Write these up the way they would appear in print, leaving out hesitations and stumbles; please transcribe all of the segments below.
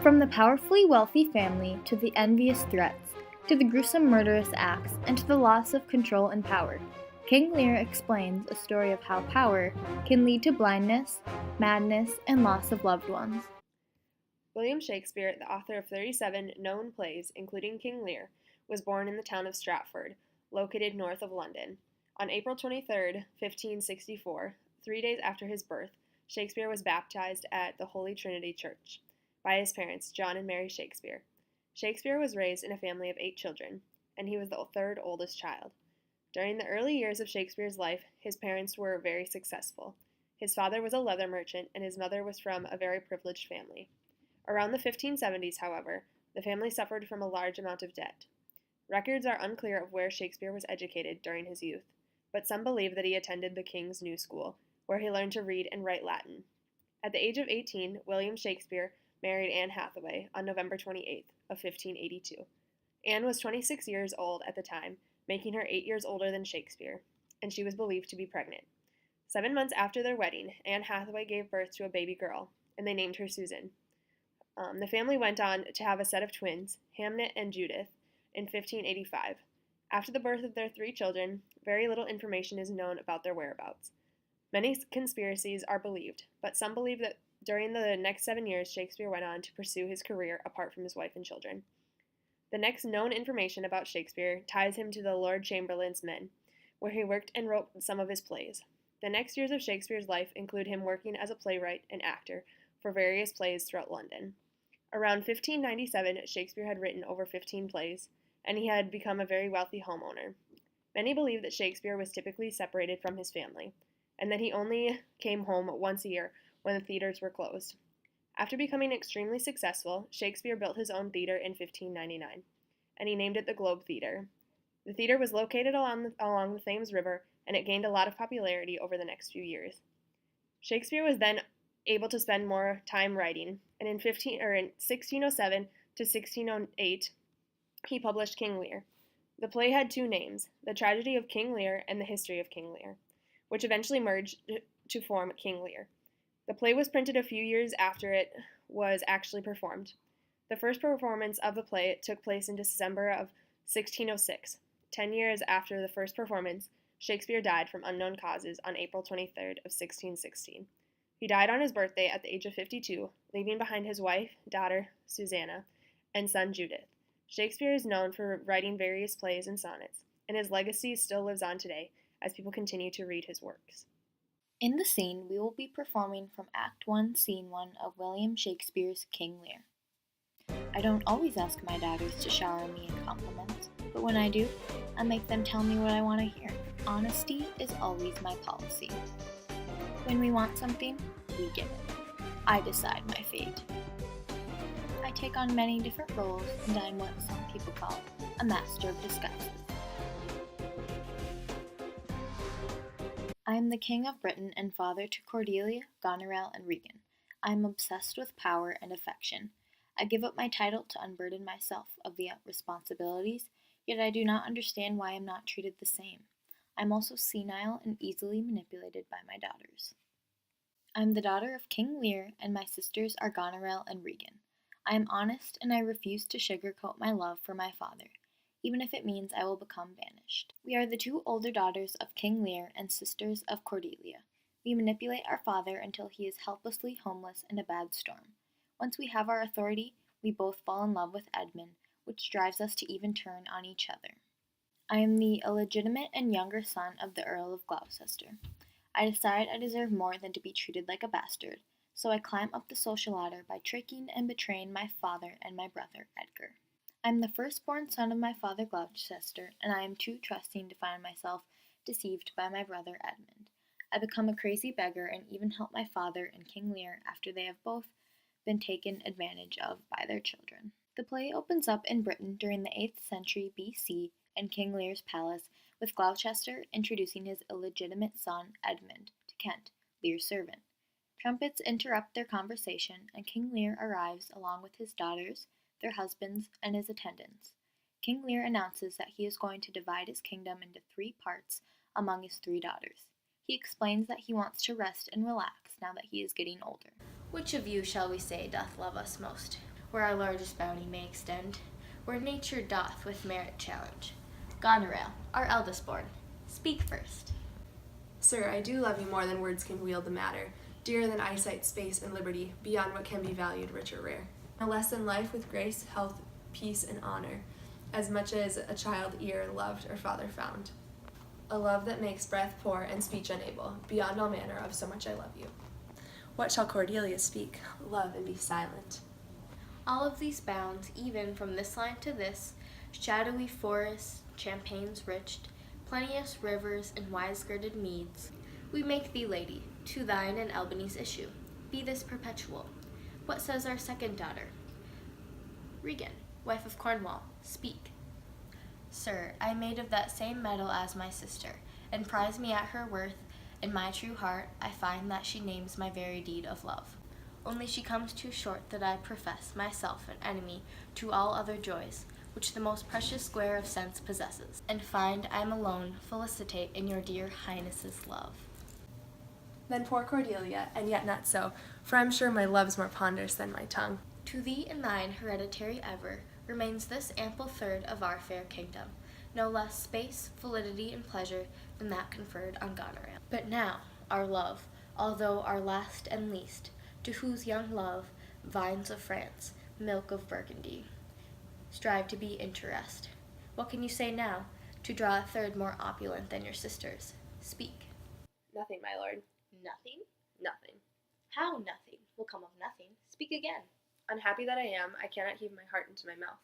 From the powerfully wealthy family to the envious threats, to the gruesome murderous acts, and to the loss of control and power, King Lear explains a story of how power can lead to blindness, madness, and loss of loved ones. William Shakespeare, the author of 37 known plays, including King Lear, was born in the town of Stratford, located north of London. On April 23, 1564, 3 days after his birth, Shakespeare was baptized at the Holy Trinity Church by his parents, John and Mary Shakespeare. Shakespeare was raised in a family of 8 children, and he was the third oldest child. During the early years of Shakespeare's life, his parents were very successful. His father was a leather merchant, and his mother was from a very privileged family. Around the 1570s, however, the family suffered from a large amount of debt. Records are unclear of where Shakespeare was educated during his youth, but some believe that he attended the King's New School, where he learned to read and write Latin. At the age of 18, William Shakespeare married Anne Hathaway on November 28th of 1582. Anne was 26 years old at the time, making her 8 years older than Shakespeare, and she was believed to be pregnant. 7 months after their wedding, Anne Hathaway gave birth to a baby girl, and they named her Susan. The family went on to have a set of twins, Hamnet and Judith, in 1585. After the birth of their 3 children, very little information is known about their whereabouts. Many conspiracies are believed, but some believe that during the next 7 years, Shakespeare went on to pursue his career apart from his wife and children. The next known information about Shakespeare ties him to the Lord Chamberlain's Men, where he worked and wrote some of his plays. The next years of Shakespeare's life include him working as a playwright and actor for various plays throughout London. Around 1597, Shakespeare had written over 15 plays, and he had become a very wealthy homeowner. Many believe that Shakespeare was typically separated from his family, and that he only came home once a year when the theaters were closed. After becoming extremely successful, Shakespeare built his own theater in 1599, and he named it the Globe Theater. The theater was located along the Thames River, and it gained a lot of popularity over the next few years. Shakespeare was then able to spend more time writing, and in 1607 to 1608, he published King Lear. The play had 2 names, The Tragedy of King Lear and The History of King Lear, which eventually merged to form King Lear. The play was printed a few years after it was actually performed. The first performance of the play took place in December of 1606. 10 years after the first performance, Shakespeare died from unknown causes on April 23rd of 1616. He died on his birthday at the age of 52, leaving behind his wife, daughter, Susanna, and son, Judith. Shakespeare is known for writing various plays and sonnets, and his legacy still lives on today as people continue to read his works. In the scene, we will be performing from Act 1, Scene 1 of William Shakespeare's King Lear. I don't always ask my daughters to shower me in compliments, but when I do, I make them tell me what I want to hear. Honesty is always my policy. When we want something, we get it. I decide my fate. I take on many different roles, and I'm what some people call a master of disguises. I am the King of Britain and father to Cordelia, Goneril, and Regan. I am obsessed with power and affection. I give up my title to unburden myself of the responsibilities, yet I do not understand why I am not treated the same. I am also senile and easily manipulated by my daughters. I am the daughter of King Lear, and my sisters are Goneril and Regan. I am honest, and I refuse to sugarcoat my love for my father, even if it means I will become banished. We are the 2 older daughters of King Lear and sisters of Cordelia. We manipulate our father until he is helplessly homeless in a bad storm. Once we have our authority, we both fall in love with Edmund, which drives us to even turn on each other. I am the illegitimate and younger son of the Earl of Gloucester. I decide I deserve more than to be treated like a bastard, so I climb up the social ladder by tricking and betraying my father and my brother Edgar. I am the firstborn son of my father Gloucester, and I am too trusting to find myself deceived by my brother Edmund. I become a crazy beggar and even help my father and King Lear after they have both been taken advantage of by their children. The play opens up in Britain during the 8th century BC in King Lear's palace, with Gloucester introducing his illegitimate son Edmund to Kent, Lear's servant. Trumpets interrupt their conversation, and King Lear arrives along with his daughters, their husbands, and his attendants. King Lear announces that he is going to divide his kingdom into 3 parts among his 3 daughters. He explains that he wants to rest and relax now that he is getting older. Which of you shall we say doth love us most? where our largest bounty may extend, where nature doth with merit challenge. Goneril, our eldest born, speak first. Sir, I do love you more than words can wield the matter, dearer than eyesight, space, and liberty, beyond what can be valued, rich or rare. No less than life with grace, health, peace, and honor, as much as a child e'er loved or father found. A love that makes breath poor and speech unable, beyond all manner of so much I love you. What shall Cordelia speak? Love and be silent. All of these bounds, even from this line to this, shadowy forests, champagnes rich, plenteous rivers, and wise-girded meads, we make thee lady, to thine and Albany's issue. Be this perpetual. What says our second daughter? Regan, wife of Cornwall, speak. Sir, I am made of that same metal as my sister, and prize me at her worth. In my true heart, I find that she names my very deed of love. Only she comes too short that I profess myself an enemy to all other joys, which the most precious square of sense possesses, and find I am alone felicitate in your dear highness's love. Then poor Cordelia, and yet not so, for I'm sure my love's more ponderous than my tongue. To thee and thine hereditary ever remains this ample third of our fair kingdom, no less space, validity, and pleasure than that conferred on Goneril. But now, our love, although our last and least, to whose young love, vines of France, milk of Burgundy, strive to be interest. What can you say now, to draw a third more opulent than your sisters? Speak. Nothing, my lord. Nothing? Nothing. How nothing will come of nothing? Speak again. Unhappy that I am, I cannot heave my heart into my mouth.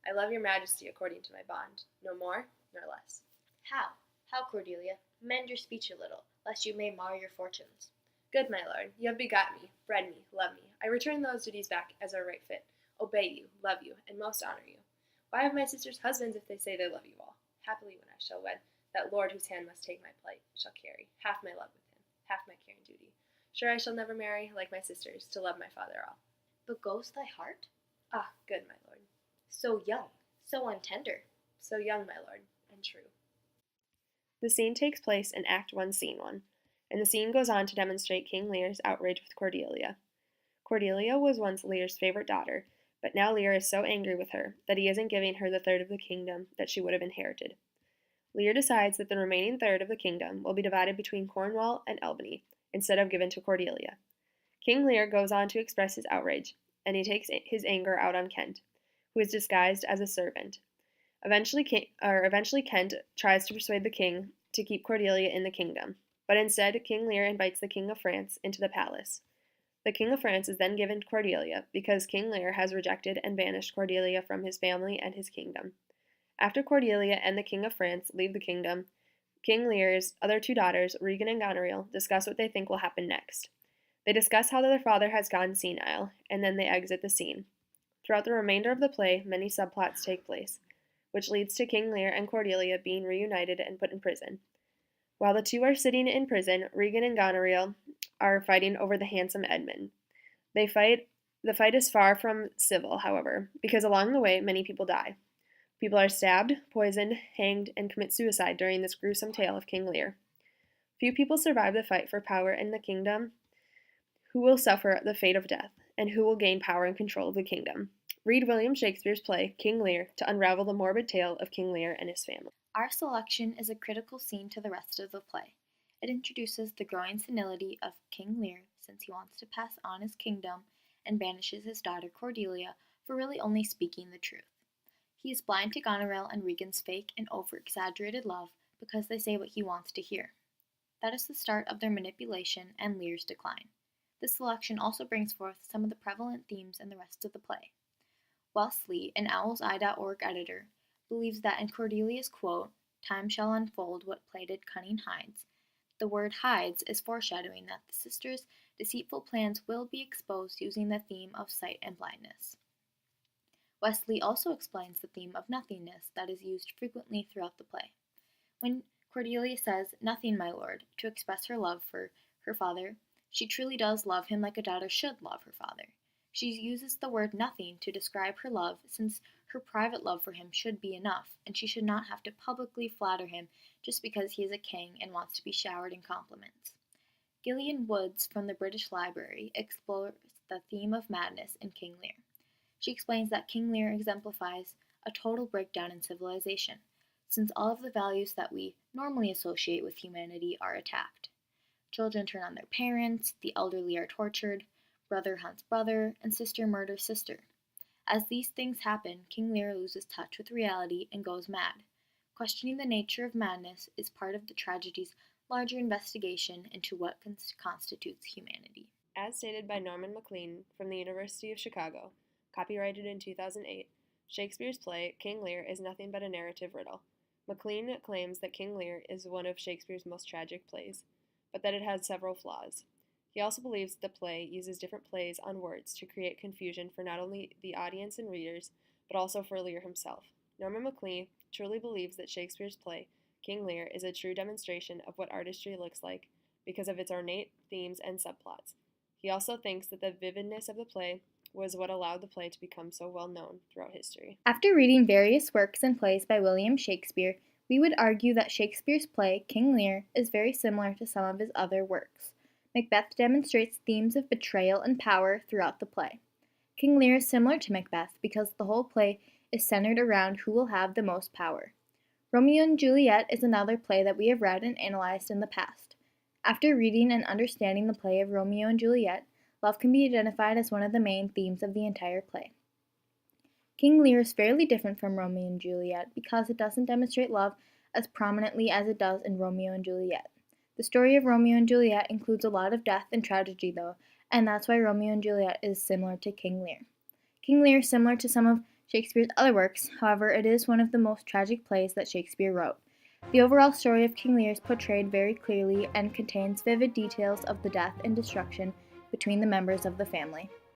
I love your majesty according to my bond, no more nor less. How, Cordelia? Mend your speech a little, lest you may mar your fortunes. Good, my lord, you have begot me, bred me, love me. I return those duties back as are right fit, obey you, love you, and most honor you. Why have my sisters husbands if they say they love you all? Happily when I shall wed, that lord whose hand must take my plight shall carry half my love with him, half my care and duty. Sure I shall never marry, like my sisters, to love my father all. But goes thy heart? Ah, good, my lord. So young, so untender. So young, my lord, and true. The scene takes place in Act 1, Scene 1, and the scene goes on to demonstrate King Lear's outrage with Cordelia. Cordelia was once Lear's favorite daughter, but now Lear is so angry with her that he isn't giving her the third of the kingdom that she would have inherited. Lear decides that the remaining third of the kingdom will be divided between Cornwall and Albany, instead of given to Cordelia. King Lear goes on to express his outrage, and he takes his anger out on Kent, who is disguised as a servant. Eventually Kent tries to persuade the king to keep Cordelia in the kingdom, but instead King Lear invites the King of France into the palace. The King of France is then given to Cordelia because King Lear has rejected and banished Cordelia from his family and his kingdom. After Cordelia and the King of France leave the kingdom, King Lear's other two daughters, Regan and Goneril, discuss what they think will happen next. They discuss how their father has gone senile, and then they exit the scene. Throughout the remainder of the play, many subplots take place, which leads to King Lear and Cordelia being reunited and put in prison. While the two are sitting in prison, Regan and Goneril are fighting over the handsome Edmund. The fight is far from civil, however, because along the way, many people die. People are stabbed, poisoned, hanged, and commit suicide during this gruesome tale of King Lear. Few people survive the fight for power in the kingdom. Who will suffer the fate of death, and who will gain power and control of the kingdom? Read William Shakespeare's play, King Lear, to unravel the morbid tale of King Lear and his family. Our selection is a critical scene to the rest of the play. It introduces the growing senility of King Lear, since he wants to pass on his kingdom, and banishes his daughter Cordelia for really only speaking the truth. He is blind to Goneril and Regan's fake and over-exaggerated love because they say what he wants to hear. That is the start of their manipulation and Lear's decline. This selection also brings forth some of the prevalent themes in the rest of the play. Wesley, an owlseye.org editor, believes that in Cordelia's quote, "Time shall unfold what plaited cunning hides," the word hides is foreshadowing that the sisters' deceitful plans will be exposed using the theme of sight and blindness. Wesley also explains the theme of nothingness that is used frequently throughout the play. When Cordelia says, "Nothing, my lord," to express her love for her father, she truly does love him like a daughter should love her father. She uses the word nothing to describe her love, since her private love for him should be enough, and she should not have to publicly flatter him just because he is a king and wants to be showered in compliments. Gillian Woods from the British Library explores the theme of madness in King Lear. She explains that King Lear exemplifies a total breakdown in civilization, since all of the values that we normally associate with humanity are attacked. Children turn on their parents, the elderly are tortured, brother hunts brother, and sister murders sister. As these things happen, King Lear loses touch with reality and goes mad. Questioning the nature of madness is part of the tragedy's larger investigation into what constitutes humanity. As stated by Norman Maclean from the University of Chicago, copyrighted in 2008, Shakespeare's play King Lear is nothing but a narrative riddle. Maclean claims that King Lear is one of Shakespeare's most tragic plays, but that it has several flaws. He also believes that the play uses different plays on words to create confusion for not only the audience and readers, but also for Lear himself. Norman Maclean truly believes that Shakespeare's play, King Lear, is a true demonstration of what artistry looks like because of its ornate themes and subplots. He also thinks that the vividness of the play was what allowed the play to become so well known throughout history. After reading various works and plays by William Shakespeare, we would argue that Shakespeare's play, King Lear, is very similar to some of his other works. Macbeth demonstrates themes of betrayal and power throughout the play. King Lear is similar to Macbeth because the whole play is centered around who will have the most power. Romeo and Juliet is another play that we have read and analyzed in the past. After reading and understanding the play of Romeo and Juliet, love can be identified as one of the main themes of the entire play. King Lear is fairly different from Romeo and Juliet because it doesn't demonstrate love as prominently as it does in Romeo and Juliet. The story of Romeo and Juliet includes a lot of death and tragedy, though, and that's why Romeo and Juliet is similar to King Lear. King Lear is similar to some of Shakespeare's other works, however, it is one of the most tragic plays that Shakespeare wrote. The overall story of King Lear is portrayed very clearly and contains vivid details of the death and destruction between the members of the family.